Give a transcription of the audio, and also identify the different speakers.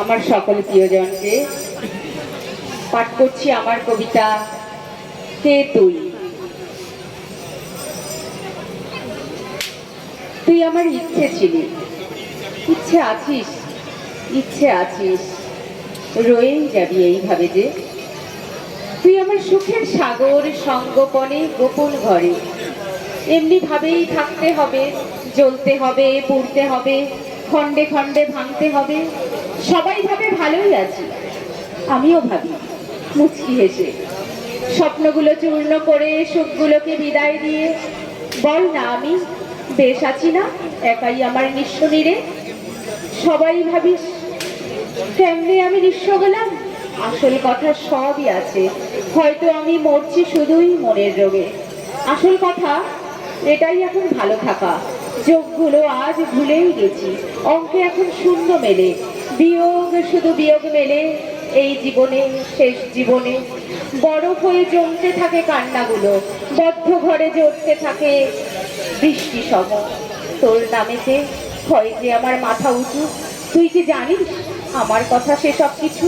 Speaker 1: আমার সকল প্রিয়জনকে পাঠ করছি আমার কবিতা কে তুই। তুই আমার ইচ্ছে ছিলি, ইচ্ছে আছিস, ইচ্ছে আছিস, রয়েই যাবি এইভাবে যে। তুই আমার সুখের সাগর, সঙ্গোপনে গোপন ঘরে। এমনি ভাবেই থাকতে হবে, জ্বলতে হবে, পুড়তে হবে, খণ্ডে খণ্ডে ভাঙতে হবে। সবাই ভাবে ভালোই আছি, আমিও ভাবি মুচকি হেসে। স্বপ্নগুলো চূর্ণ করে সুখগুলোকে বিদায় দিয়ে বল না আমি বেশ আছি না একাই আমার নিঃস্ব নীড়ে। সবাই ভাবিস কেমনে আমি নিঃস্ব হলাম, আসল কথা সবই আছে, হয়তো আমি মরছি শুধুই মনের রোগে। আসল কথা এটাই এখন ভালো থাকা, যোগগুলো আজ ভুলেই গেছি, অঙ্কে এখন শূন্য মেলে, বিয়োগ শুধু বিয়োগ মেলে এই জীবনে, শেষ জীবনে। বরফ হয়ে জমতে থাকে কান্নাগুলো, বদ্ধ ঘরে জড়তে থাকে বৃষ্টি সম। তোর নামেতে হয় যে আমার মাথা উঁচু, তুই কি জানিস আমার কথা সেসব কিছু?